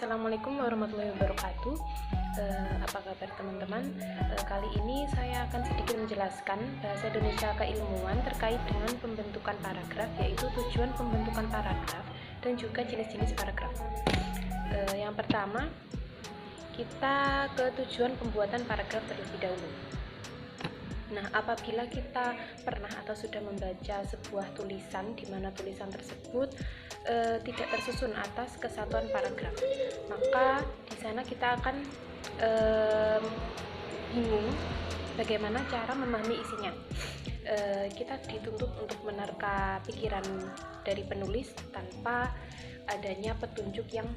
Assalamualaikum warahmatullahi wabarakatuh. Apa kabar teman-teman? Kali ini saya akan sedikit menjelaskan bahasa Indonesia keilmuan terkait dengan pembentukan paragraf, yaitu tujuan pembentukan paragraf dan juga jenis-jenis paragraf. Yang pertama, kita ke tujuan pembuatan paragraf terlebih dahulu. Nah, apabila kita pernah atau sudah membaca sebuah tulisan di mana tulisan tersebut tidak tersusun atas kesatuan paragraf, maka di sana kita akan bingung bagaimana cara memahami isinya. Kita dituntut untuk menerka pikiran dari penulis tanpa adanya petunjuk yang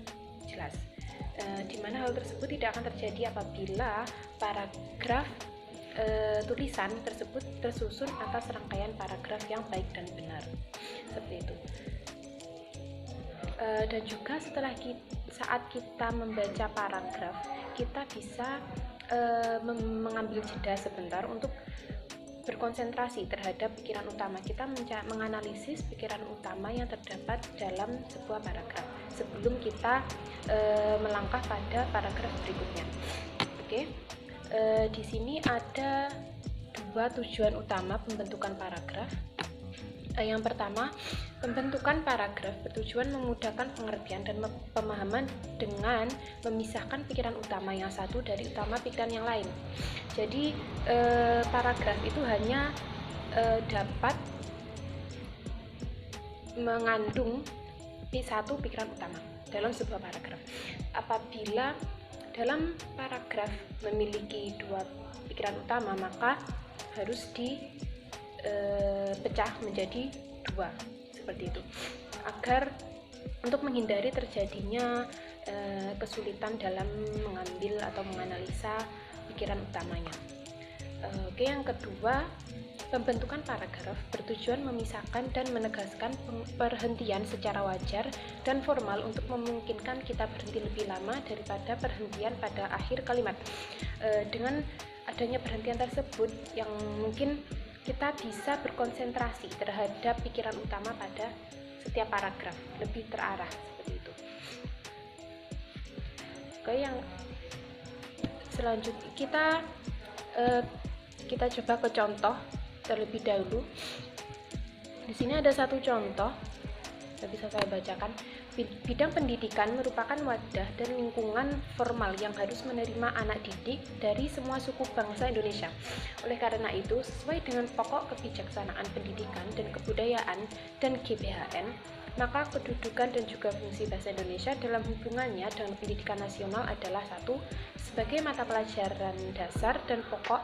jelas, di mana hal tersebut tidak akan terjadi apabila paragraf tulisan tersebut tersusun atas rangkaian paragraf yang baik dan benar, seperti itu. Dan juga saat kita membaca paragraf, kita bisa mengambil jeda sebentar untuk berkonsentrasi terhadap pikiran utama. Kita menganalisis pikiran utama yang terdapat dalam sebuah paragraf sebelum kita melangkah pada paragraf berikutnya. Oke. Di sini ada dua tujuan utama pembentukan paragraf. Yang pertama, pembentukan paragraf bertujuan memudahkan pengertian dan pemahaman dengan memisahkan pikiran utama yang satu dari utama pikiran yang lain. Jadi paragraf itu hanya dapat mengandung satu pikiran utama dalam sebuah paragraf. Apabila dalam paragraf memiliki dua pikiran utama, maka harus dipecah menjadi dua, seperti itu, agar untuk menghindari terjadinya kesulitan dalam mengambil atau menganalisa pikiran utamanya. Oke, yang kedua, pembentukan paragraf bertujuan memisahkan dan menegaskan perhentian secara wajar dan formal untuk memungkinkan kita berhenti lebih lama daripada perhentian pada akhir kalimat. Dengan adanya perhentian tersebut, yang mungkin kita bisa berkonsentrasi terhadap pikiran utama pada setiap paragraf, lebih terarah, seperti itu. Oke, yang selanjutnya kita coba ke contoh terlebih dahulu. Di sini ada satu contoh yang bisa saya bacakan. Bidang pendidikan merupakan wadah dan lingkungan formal yang harus menerima anak didik dari semua suku bangsa Indonesia. Oleh karena itu, sesuai dengan pokok kebijaksanaan pendidikan dan kebudayaan dan GBHN, maka kedudukan dan juga fungsi bahasa Indonesia dalam hubungannya dengan pendidikan nasional adalah satu, sebagai mata pelajaran dasar dan pokok;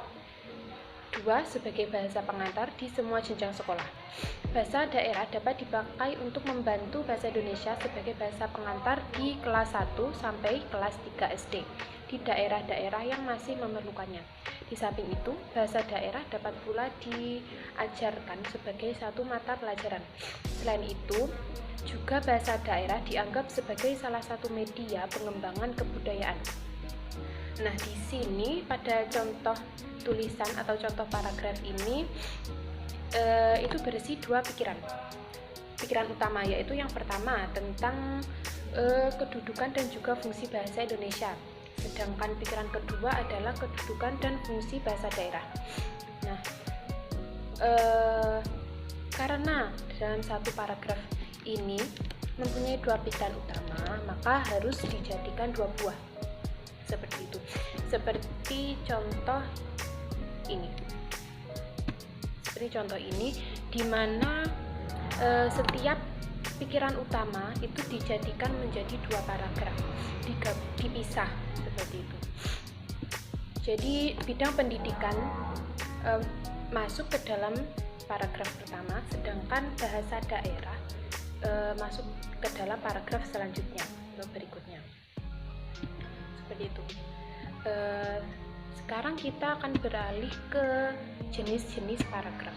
dua, sebagai bahasa pengantar di semua jenjang sekolah. Bahasa daerah dapat dipakai untuk membantu bahasa Indonesia sebagai bahasa pengantar di kelas 1 sampai kelas 3 SD di daerah-daerah yang masih memerlukannya. Di samping itu, bahasa daerah dapat pula diajarkan sebagai satu mata pelajaran. Selain itu, juga bahasa daerah dianggap sebagai salah satu media pengembangan kebudayaan. Nah, di sini pada contoh tulisan atau contoh paragraf ini itu berisi dua pikiran utama, yaitu yang pertama tentang kedudukan dan juga fungsi bahasa Indonesia, sedangkan pikiran kedua adalah kedudukan dan fungsi bahasa daerah. Nah, karena dalam satu paragraf ini mempunyai dua pikiran utama, maka harus dijadikan dua buah, seperti itu. Seperti contoh ini, di mana setiap pikiran utama itu dijadikan menjadi dua paragraf, dipisah, seperti itu. Jadi bidang pendidikan masuk ke dalam paragraf pertama, sedangkan bahasa daerah masuk ke dalam paragraf selanjutnya atau berikutnya, seperti itu. Sekarang kita akan beralih ke jenis-jenis paragraf.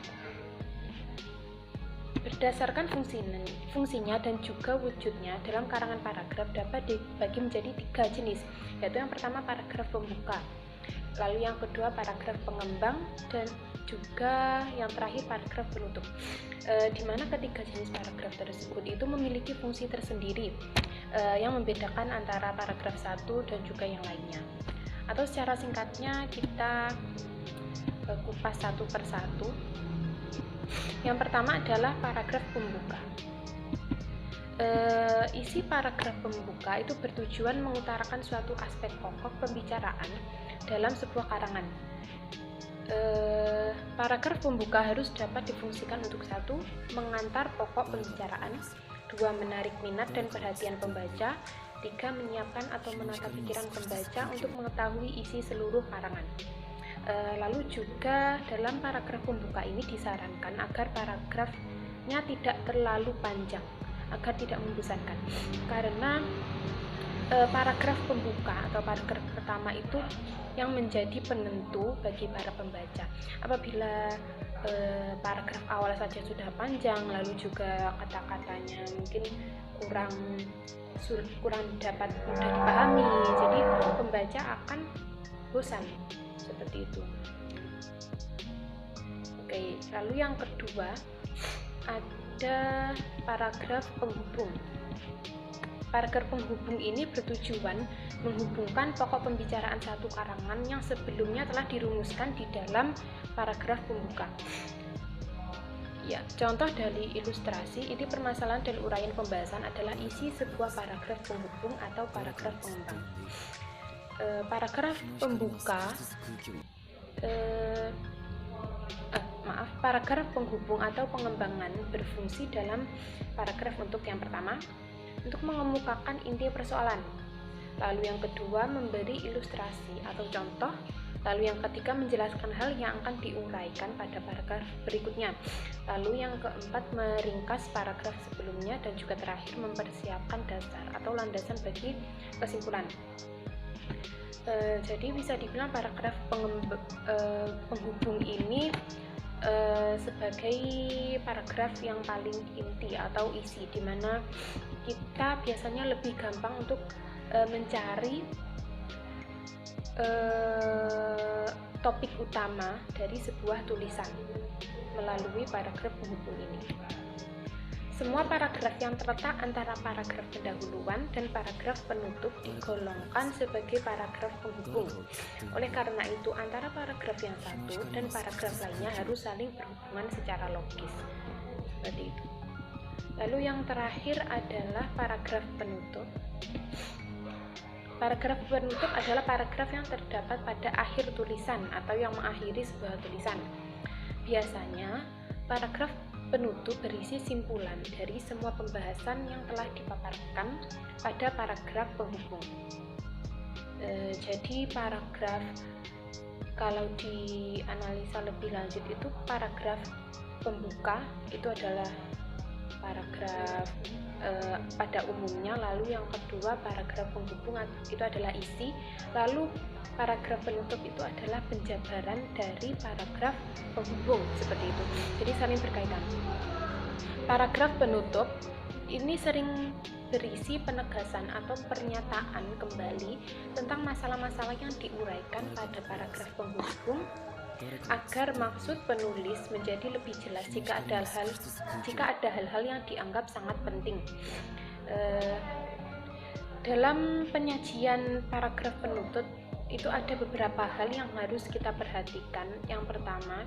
Berdasarkan fungsinya dan juga wujudnya dalam karangan paragraf dapat dibagi menjadi tiga jenis, yaitu yang pertama paragraf pembuka, Lalu yang kedua paragraf pengembang, dan juga yang terakhir paragraf penutup. Di mana ketiga jenis paragraf tersebut itu memiliki fungsi tersendiri yang membedakan antara paragraf satu dan juga yang lainnya. Atau secara singkatnya kita kupas satu persatu. Yang pertama adalah paragraf pembuka. Isi paragraf pembuka itu bertujuan mengutarakan suatu aspek pokok pembicaraan dalam sebuah karangan. Paragraf pembuka harus dapat difungsikan untuk: 1. Mengantar pokok pembicaraan, 2. Menarik minat dan perhatian pembaca, 3. Menyiapkan atau menata pikiran pembaca untuk mengetahui isi seluruh karangan. Lalu juga dalam paragraf pembuka ini disarankan agar paragrafnya tidak terlalu panjang, agar tidak membosankan, karena paragraf pembuka atau paragraf pertama itu yang menjadi penentu bagi para pembaca. Apabila paragraf awal saja sudah panjang, lalu juga kata-katanya mungkin kurang dapat mudah dipahami, jadi pembaca akan bosan seperti itu. Oke, lalu yang kedua ada paragraf penghubung. Paragraf penghubung ini bertujuan menghubungkan pokok pembicaraan satu karangan yang sebelumnya telah dirumuskan di dalam paragraf pembuka. Ya, contoh dari ilustrasi ini permasalahan dan uraian pembahasan adalah isi sebuah paragraf penghubung atau paragraf pengembang. Paragraf pembuka paragraf penghubung atau pengembangan berfungsi dalam paragraf untuk yang pertama, untuk mengemukakan inti persoalan. Lalu yang kedua, memberi ilustrasi atau contoh. Lalu yang ketiga, menjelaskan hal yang akan diuraikan pada paragraf berikutnya. Lalu yang keempat, meringkas paragraf sebelumnya, dan juga terakhir mempersiapkan dasar atau landasan bagi kesimpulan. Jadi bisa dibilang paragraf penghubung ini sebagai paragraf yang paling inti atau isi, di mana kita biasanya lebih gampang untuk mencari topik utama dari sebuah tulisan melalui paragraf penghubung ini. Semua paragraf yang terletak antara paragraf pendahuluan dan paragraf penutup digolongkan sebagai paragraf penghubung. Oleh karena itu, antara paragraf yang satu dan paragraf lainnya harus saling berhubungan secara logis. Seperti itu. Lalu yang terakhir adalah paragraf penutup. Paragraf penutup adalah paragraf yang terdapat pada akhir tulisan atau yang mengakhiri sebuah tulisan. Biasanya, paragraf penutup berisi simpulan dari semua pembahasan yang telah dipaparkan pada paragraf penghubung. Jadi paragraf, kalau dianalisa lebih lanjut, itu paragraf pembuka itu adalah paragraf pada umumnya, lalu yang kedua paragraf penghubung itu adalah isi, lalu paragraf penutup itu adalah penjabaran dari paragraf penghubung, seperti itu. Jadi saling berkaitan. Paragraf penutup ini sering berisi penegasan atau pernyataan kembali tentang masalah-masalah yang diuraikan pada paragraf penghubung, agar maksud penulis menjadi lebih jelas jika ada hal-hal yang dianggap sangat penting. Dalam penyajian paragraf penutup itu ada beberapa hal yang harus kita perhatikan. Yang pertama,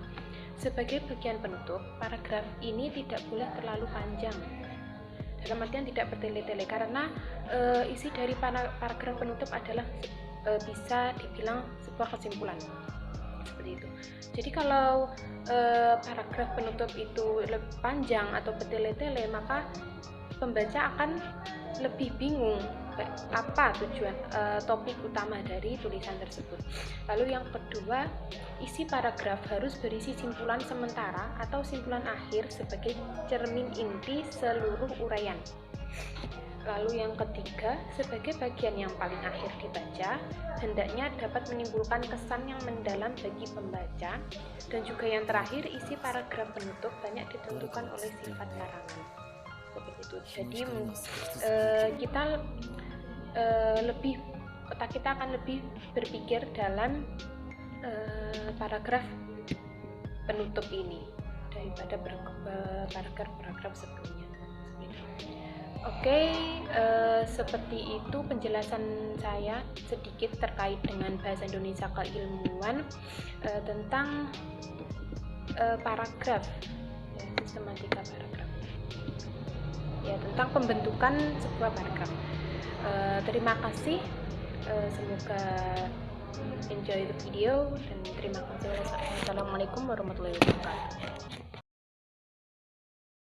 sebagai bagian penutup, paragraf ini tidak boleh terlalu panjang. Dalam artian tidak bertele-tele, karena isi dari paragraf penutup adalah bisa dibilang sebuah kesimpulan. Seperti itu. Jadi kalau paragraf penutup itu lebih panjang atau bertele-tele, maka pembaca akan lebih bingung apa tujuan topik utama dari tulisan tersebut. Lalu yang kedua, isi paragraf harus berisi simpulan sementara atau simpulan akhir sebagai cermin inti seluruh uraian. Lalu yang ketiga, sebagai bagian yang paling akhir dibaca, hendaknya dapat menimbulkan kesan yang mendalam bagi pembaca. Dan juga yang terakhir, isi paragraf penutup banyak ditentukan oleh sifat karangan. Seperti itu. Jadi kita akan lebih berpikir dalam paragraf penutup ini daripada paragraf sebelumnya. Oke, seperti itu penjelasan saya sedikit terkait dengan bahasa Indonesia keilmuan tentang paragraf, ya, sistematika paragraf, ya, tentang pembentukan sebuah paragraf. Terima kasih, semoga enjoy the video, dan terima kasih. Wassalamualaikum warahmatullahi wabarakatuh.